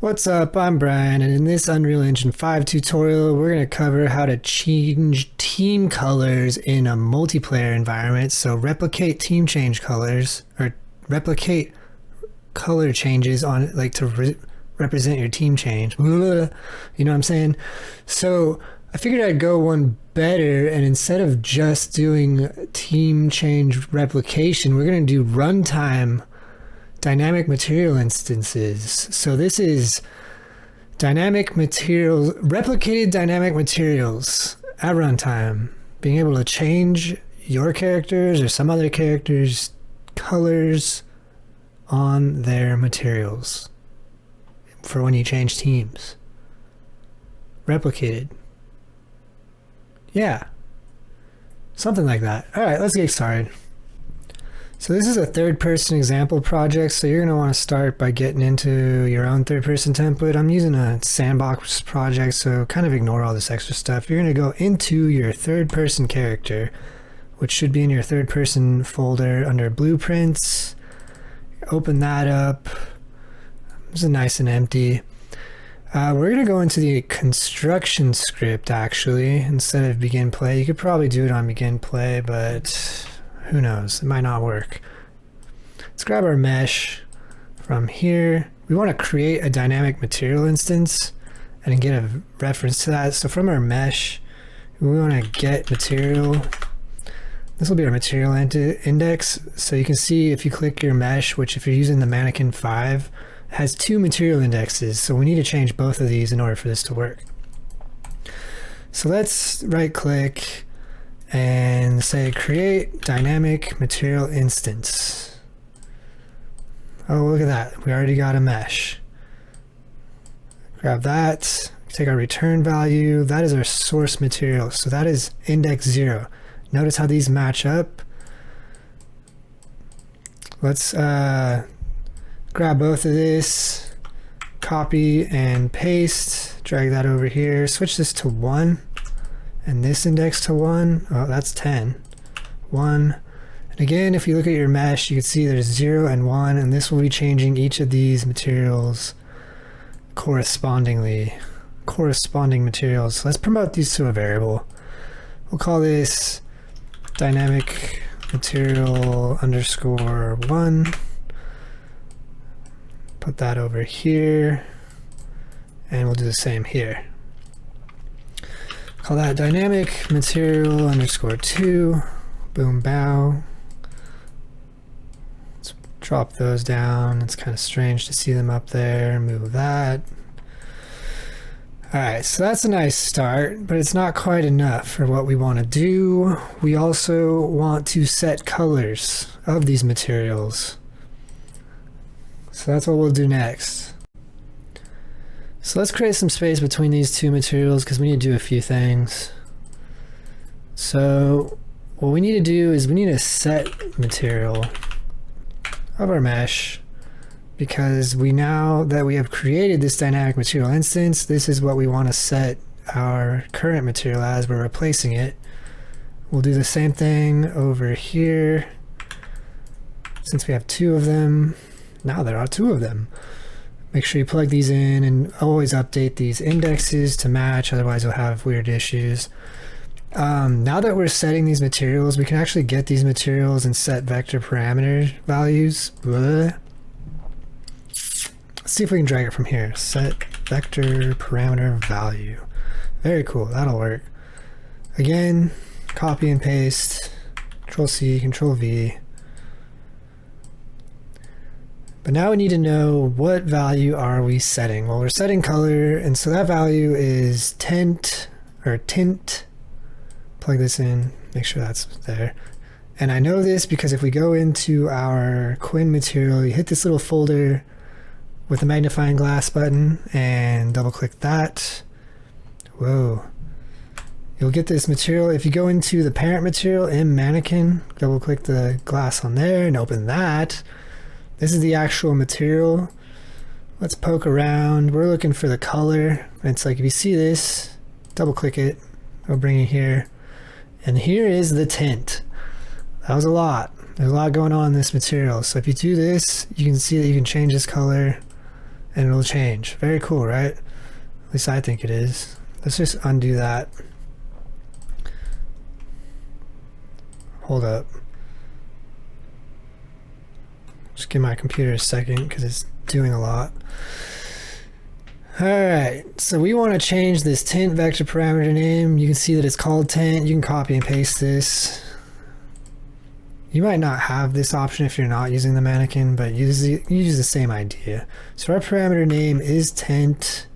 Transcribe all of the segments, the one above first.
What's up? I'm Brian, and in this Unreal Engine 5 tutorial, we're going to cover how to change team colors in a multiplayer environment. So replicate team change colors, or replicate color changes on like to represent your team change. You know what I'm saying? So I figured I'd go one better, and instead of just doing team change replication, we're going to do runtime dynamic material instances. So this is dynamic materials, replicated dynamic materials at runtime, being able to change your characters or some other characters' colors on their materials for when you change teams. Replicated. Yeah. Something like that. All right, let's get started. So this is a third-person example project, so you're going to want to start by getting into your own third-person template. I'm using a sandbox project, so kind of ignore all this extra stuff. You're going to go into your third-person character, which should be in your third-person folder under blueprints. Open that up. This is nice and empty. We're going to go into the construction script, actually, instead of begin play. You could probably do it on begin play, but who knows? It might not work. Let's grab our mesh from here. We want to create a dynamic material instance and get a reference to that. So from our mesh, we want to get material. This will be our material index. So you can see if you click your mesh, which if you're using the Mannequin 5, has two material indexes. So we need to change both of these in order for this to work. So let's right click and say create dynamic material instance. Oh, look at that. We already got a mesh. Grab that, take our return value. That is our source material. So that is index 0. Notice how these match up. Let's grab both of this, copy and paste, drag that over here, switch this to 1. And this index to 1, oh, that's 10. 1. And again, if you look at your mesh, you can see there's 0 and 1, and this will be changing each of these materials corresponding materials. So let's promote these to a variable. We'll call this dynamic material underscore 1. Put that over here, and we'll do the same here. Call that dynamic material underscore 2. Boom, bow. Let's drop those down. It's kind of strange to see them up there. Move that. Alright, so that's a nice start, but it's not quite enough for what we want to do. We also want to set colors of these materials. So that's what we'll do next. So let's create some space between these two materials because we need to do a few things. So what we need to do is we need to set material of our mesh, because now that we have created this dynamic material instance, this is what we want to set our current material as. We're replacing it. We'll do the same thing over here. Since we have two of them, now there are two of them. Make sure you plug these in and always update these indexes to match, otherwise you'll have weird issues. Now that we're setting these materials, we can actually get these materials and set vector parameter values. Let's see if we can drag it from here. Set vector parameter value. Very cool, that'll work. Again, copy and paste, Control C, Control V. But now we need to know what value are we setting. Well, we're setting color, and so that value is tint. Plug this in, make sure that's there. And I know this because if we go into our Quinn material, you hit this little folder with the magnifying glass button and double click that. Whoa. You'll get this material. If you go into the parent material in Mannequin, double click the glass on there and open that. This is the actual material. Let's poke around. We're looking for the color. It's like if you see this, double click it. I'll bring it here. And here is the tint. That was a lot. There's a lot going on in this material. So if you do this, you can see that you can change this color and it'll change. Very cool, right? At least I think it is. Let's just undo that. Hold up. Just give my computer a second because it's doing a lot. Alright, so we want to change this tint vector parameter name. You can see that it's called tint. You can copy and paste this. You might not have this option if you're not using the mannequin, but use the same idea. So our parameter name is tint,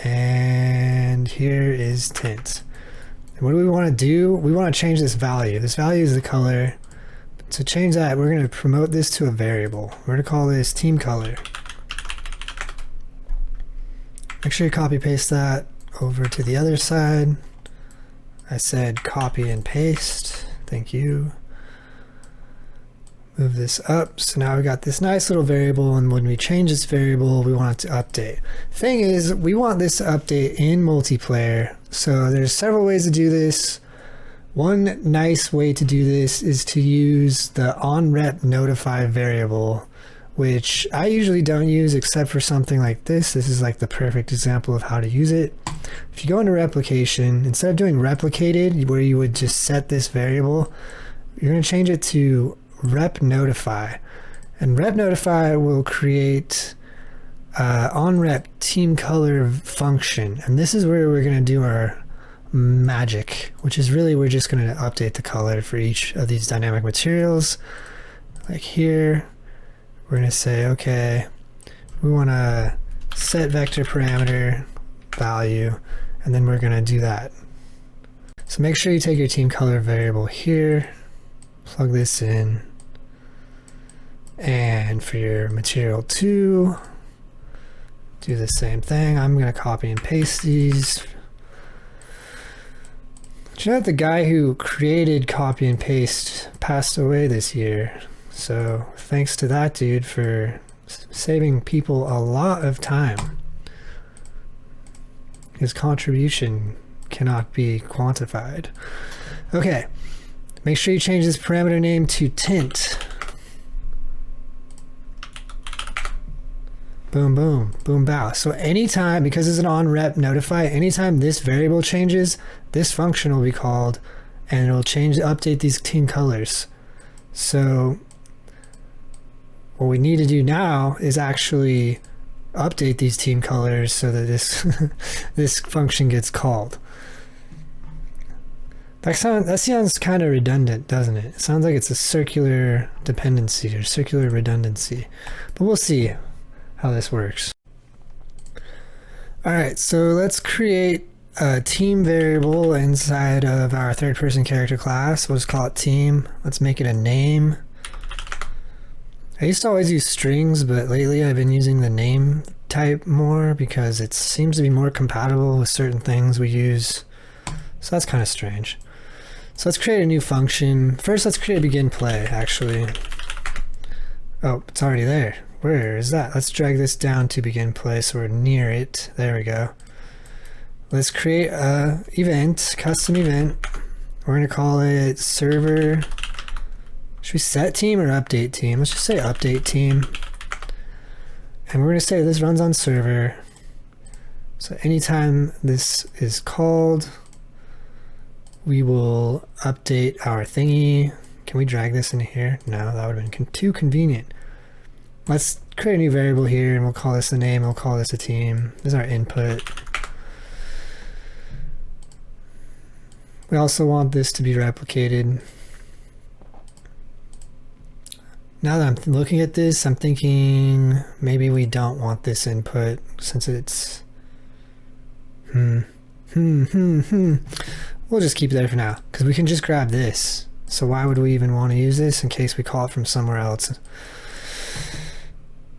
and here is tint. And what do we want to do? We want to change this value. This value is the color. To change that, we're going to promote this to a variable. We're going to call this team color. Make sure you copy paste that over to the other side. I said copy and paste. Thank you. Move this up. So now we got this nice little variable, and when we change this variable, we want it to update. Thing is, we want this to update in multiplayer. So there's several ways to do this. One nice way to do this is to use the onRep notify variable, which I usually don't use except for something like this. This is like the perfect example of how to use it. If you go into replication, instead of doing replicated, where you would just set this variable, you're going to change it to rep notify. And rep notify will create onRep team color function. And this is where we're going to do our magic, which is really we're just going to update the color for each of these dynamic materials. Like here, we're going to say, okay, we want to set vector parameter value, and then we're going to do that. So make sure you take your team color variable here, plug this in, and for your material 2, do the same thing. I'm going to copy and paste these. Do you know that the guy who created copy and paste passed away this year? So thanks to that dude for saving people a lot of time. His contribution cannot be quantified. Okay, make sure you change this parameter name to tint. Boom, boom, boom, bow. So anytime, because it's an onRep notify, anytime this variable changes, this function will be called, and it'll update these team colors. So what we need to do now is actually update these team colors so that this this function gets called. That sounds kind of redundant, doesn't it? It sounds like it's a circular dependency or circular redundancy, but we'll see how this works. All right, so let's create a team variable inside of our third person character class. We'll just call it team. Let's make it a name. I used to always use strings, but lately I've been using the name type more because it seems to be more compatible with certain things we use. So that's kind of strange. So let's create a new function. First, let's create a begin play, actually. Oh, it's already there. Where is that? Let's drag this down to begin play so we're near it. There we go. Let's create a event, custom event. We're going to call it server. Should we set team or update team? Let's just say update team. And we're going to say this runs on server. So anytime this is called, we will update our thingy. Can we drag this in here? No, that would have been too convenient. Let's create a new variable here, and we'll call this a name. We'll call this a team. This is our input. We also want this to be replicated. Now that I'm looking at this, I'm thinking maybe we don't want this input since it's We'll just keep it there for now because we can just grab this. So why would we even want to use this in case we call it from somewhere else?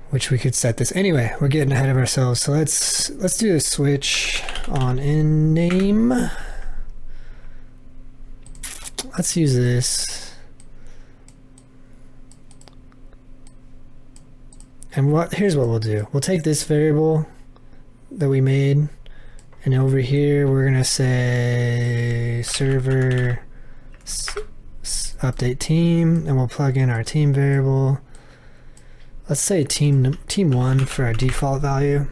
Which we could set this. Anyway, we're getting ahead of ourselves. So let's do a switch on in name. Let's use this. And here's what we'll do. We'll take this variable that we made, and over here we're gonna say server update team, and we'll plug in our team variable. let's say team 1 for our default value.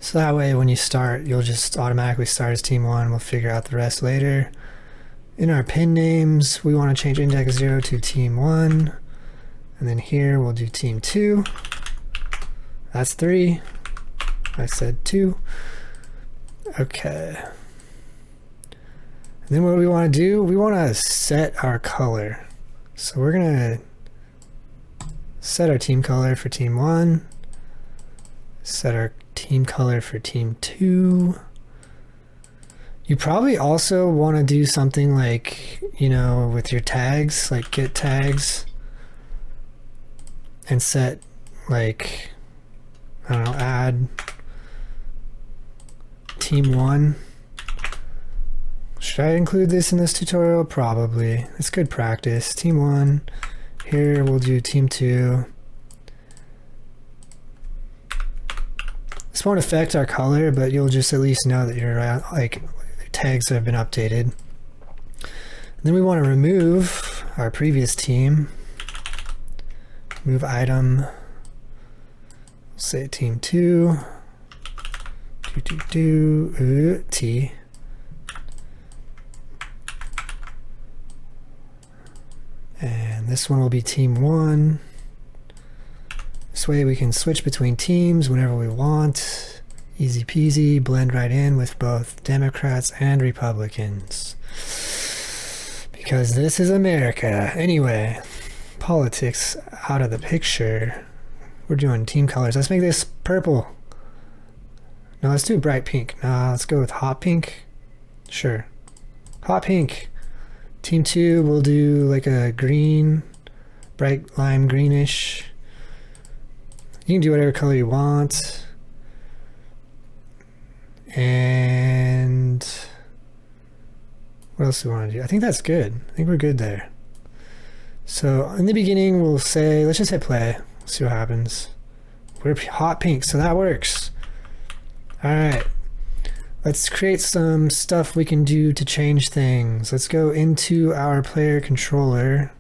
So that way when you start, you'll just automatically start as team 1. We'll figure out the rest later. In our pin names, we want to change index 0 to team 1. And then here we'll do team 2. That's 3. I said 2. Okay. And then what we want to do, we want to set our color. So we're going to set our team color for team 1. Set our team color for team 2. You probably also want to do something like, you know, with your tags, like get tags and set like, I don't know, add team 1. Should I include this in this tutorial? Probably. It's good practice. Team 1. Here we'll do team 2. This won't affect our color, but you'll just at least know that your like tags have been updated. And then we want to remove our previous team. Remove item. We'll say team 2. T. And this one will be team 1. This way we can switch between teams whenever we want. Easy peasy, blend right in with both Democrats and Republicans. Because this is America. Anyway, politics out of the picture. We're doing team colors. Let's make this purple. No, let's do bright pink. No, let's go with hot pink. Sure. Hot pink. Team 2, we'll do like a green, bright lime greenish. You can do whatever color you want. And what else do we want to do? I think that's good. I think we're good there. So in the beginning, we'll say, let's just hit play. See what happens. We're hot pink, so that works. All right. Let's create some stuff we can do to change things. Let's go into our player controller.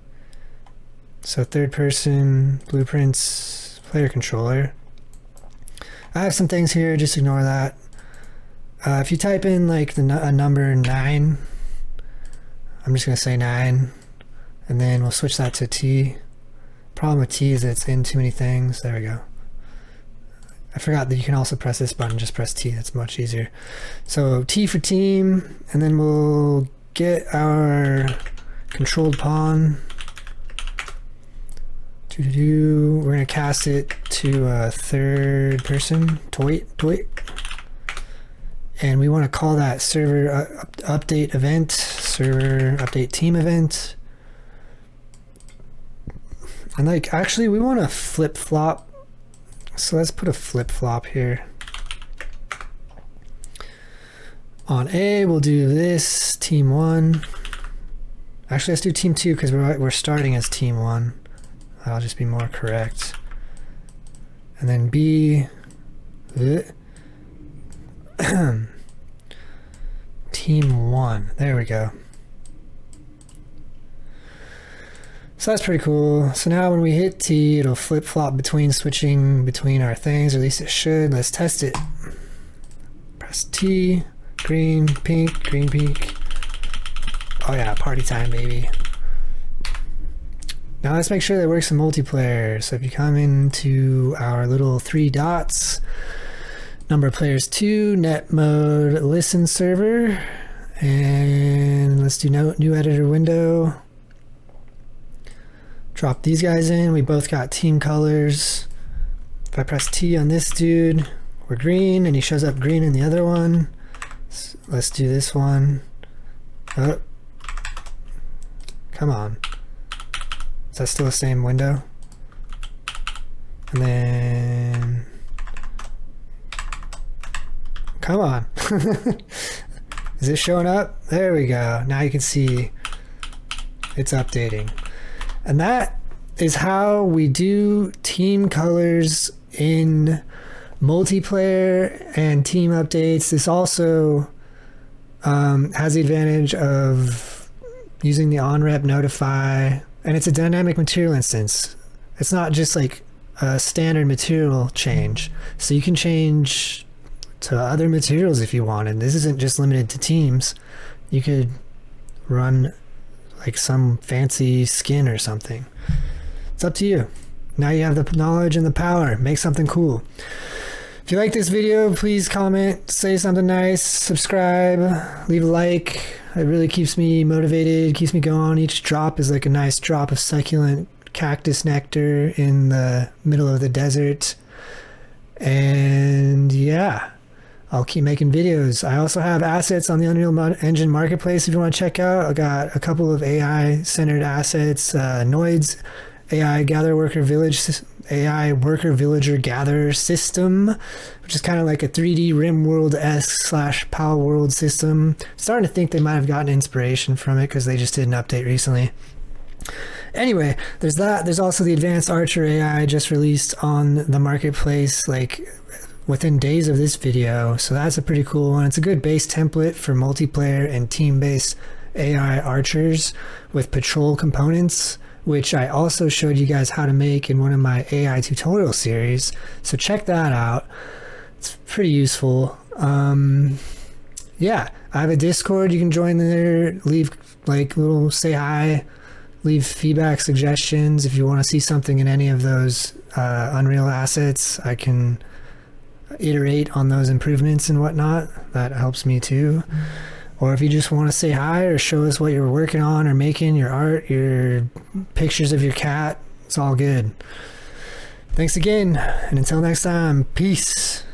So third person, blueprints, player controller. I have some things here, just ignore that. If you type in like a number 9, I'm just gonna say 9, and then we'll switch that to T. Problem with T is that it's in too many things. There we go. I forgot that you can also press this button, just press T, that's much easier. So T for team, and then we'll get our controlled pawn. We're gonna cast it to a third person, toit. And we wanna call that server update event, server update team event. And like, actually we wanna flip flop. So let's put a flip-flop here. On A, we'll do this, team 1. Actually, let's do team 2 because we're starting as team 1. That'll just be more correct. And then B, team 1. There we go. So that's pretty cool. So now when we hit T, it'll flip-flop switching between our things, or at least it should. Let's test it. Press T, green, pink, green, pink. Oh yeah, party time, baby. Now let's make sure that it works in multiplayer. So if you come into our little 3 dots, number of players 2, net mode, listen server, and let's do new editor window. Drop these guys in. We both got team colors. If I press T on this dude, we're green, and he shows up green in the other one. So let's do this one. Oh. Come on. Is that still the same window? And then... Come on. Is it showing up? There we go. Now you can see it's updating. And that is how we do team colors in multiplayer and team updates. This also has the advantage of using the onRep notify, and it's a dynamic material instance. It's not just like a standard material change. So you can change to other materials if you want, and this isn't just limited to teams. You could run like some fancy skin or something. It's up to you. Now you have the knowledge and the power. Make something cool. If you like this video, please comment, say something nice, subscribe, leave a like. It really keeps me motivated, keeps me going. Each drop is like a nice drop of succulent cactus nectar in the middle of the desert. And yeah, I'll keep making videos. I also have assets on the Unreal Engine Marketplace if you want to check out. I got a couple of AI-centered assets, Noids, AI worker villager gatherer system, which is kind of like a 3D RimWorld-esque / Pal World system. Starting to think they might have gotten inspiration from it because they just did an update recently. Anyway, there's that. There's also the advanced archer AI just released on the marketplace like within days of this video, so that's a pretty cool one. It's a good base template for multiplayer and team-based AI archers with patrol components, which I also showed you guys how to make in one of my AI tutorial series. So check that out. It's pretty useful. Yeah, I have a Discord. You can join there, leave like little say hi, leave feedback, suggestions. If you want to see something in any of those Unreal assets, I can iterate on those improvements and whatnot. That helps me too. Or if you just want to say hi or show us what you're working on or making, your art, your pictures of your cat, it's all good. Thanks again, and until next time, peace.